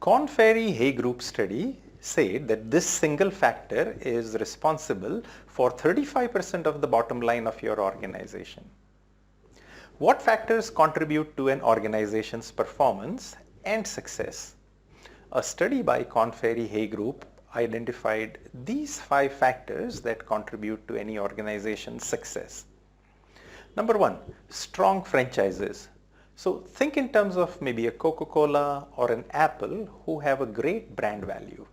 Korn Ferry Hay Group study said that this single factor is responsible for 35% of the bottom line of your organization. What factors contribute to an organization's performance and success? A study by Korn Ferry Hay Group identified these 5 factors that contribute to any organization's success. Number 1, strong franchises. So think in terms of maybe a Coca-Cola or an Apple who have a great brand value.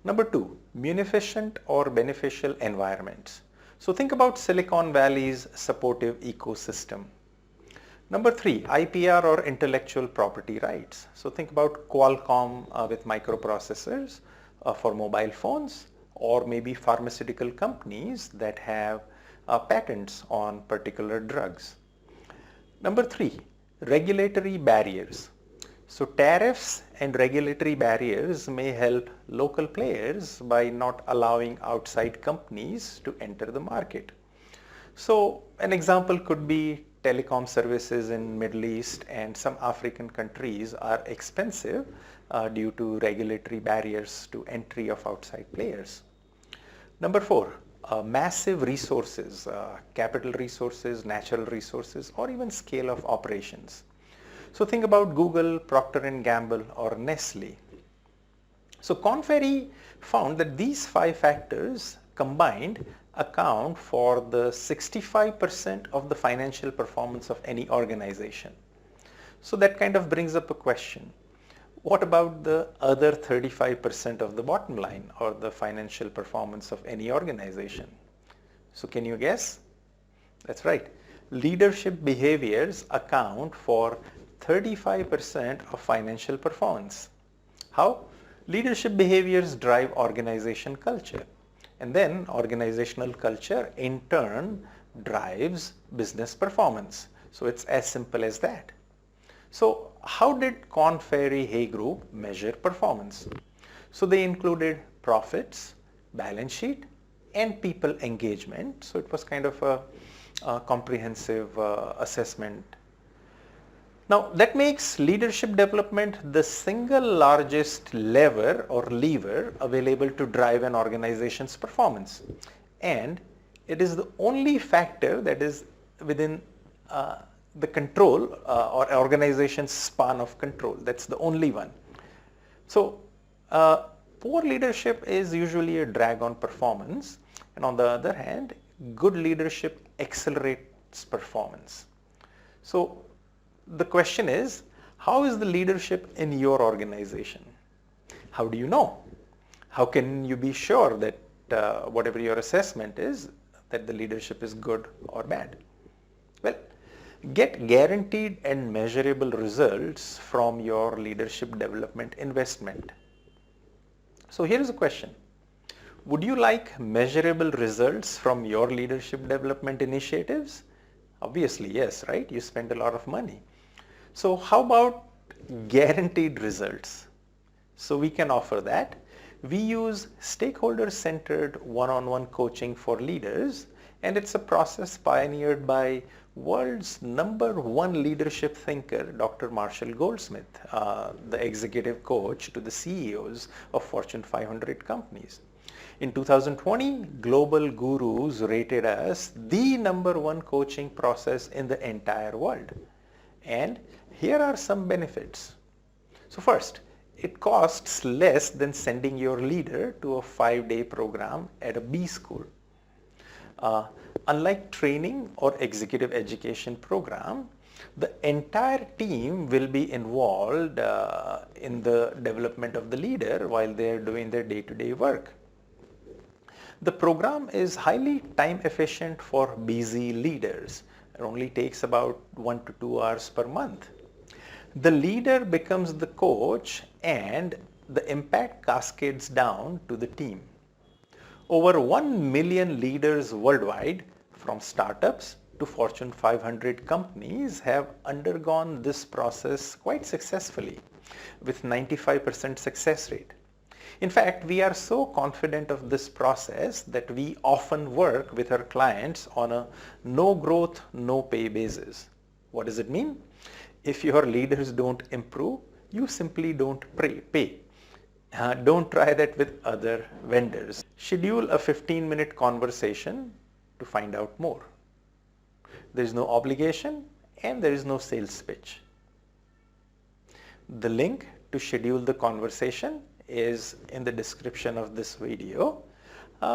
Number 2, munificent or beneficial environments. So think about Silicon Valley's supportive ecosystem. Number 3, IPR or intellectual property rights. So think about Qualcomm with microprocessors for mobile phones, or maybe pharmaceutical companies that have patents on particular drugs. Number 3, regulatory barriers. So tariffs and regulatory barriers may help local players by not allowing outside companies to enter the market. So an example could be telecom services in Middle East and some African countries are expensive due to regulatory barriers to entry of outside players. Number 4, massive resources, capital resources, natural resources, or even scale of operations. So think about Google, Procter & Gamble, or Nestle. So Korn Ferry found that these 5 factors combined account for the 65% of the financial performance of any organization. So that kind of brings up a question. What about the other 35% of the bottom line or the financial performance of any organization? So can you guess? That's right. Leadership behaviors account for 35% of financial performance. How? Leadership behaviors drive organization culture, and then organizational culture in turn drives business performance. So it's as simple as that. So how did Korn Ferry Hay Group measure performance? So they included profits, balance sheet, and people engagement. So it was kind of a comprehensive assessment. Now that makes leadership development the single largest lever or lever available to drive an organization's performance. And it is the only factor that is within the control or organization's span of control. That's the only one. So poor leadership is usually a drag on performance, and on the other hand, good leadership accelerates performance. So the question is, how is the leadership in your organization? How do you know? How can you be sure that whatever your assessment is, that the leadership is good or bad? Well, get guaranteed and measurable results from your leadership development investment. So here is a question. Would you like measurable results from your leadership development initiatives? Obviously, yes, right? You spend a lot of money. So how about guaranteed results? So we can offer that. We use stakeholder-centered one-on-one coaching for leaders, and it's a process pioneered by world's #1 leadership thinker, Dr. Marshall Goldsmith, the executive coach to the CEOs of Fortune 500 companies. In 2020, global gurus rated us the #1 coaching process in the entire world. And here are some benefits. So first, it costs less than sending your leader to a 5-day program at a B school. Unlike training or executive education program, the entire team will be involved in the development of the leader while they are doing their day-to-day work. The program is highly time efficient for busy leaders. It only takes about 1 to 2 hours per month. The leader becomes the coach and the impact cascades down to the team. Over 1 million leaders worldwide, from startups to Fortune 500 companies, have undergone this process quite successfully with 95% success rate. In fact, we are so confident of this process that we often work with our clients on a no growth, no pay basis. What does it mean? If your leaders don't improve, you simply don't pay. Don't try that with other vendors. Schedule a 15-minute conversation to find out more. There is no obligation and there is no sales pitch. The link to schedule the conversation is in the description of this video.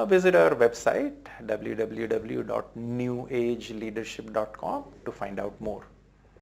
Visit our website www.newageleadership.com to find out more.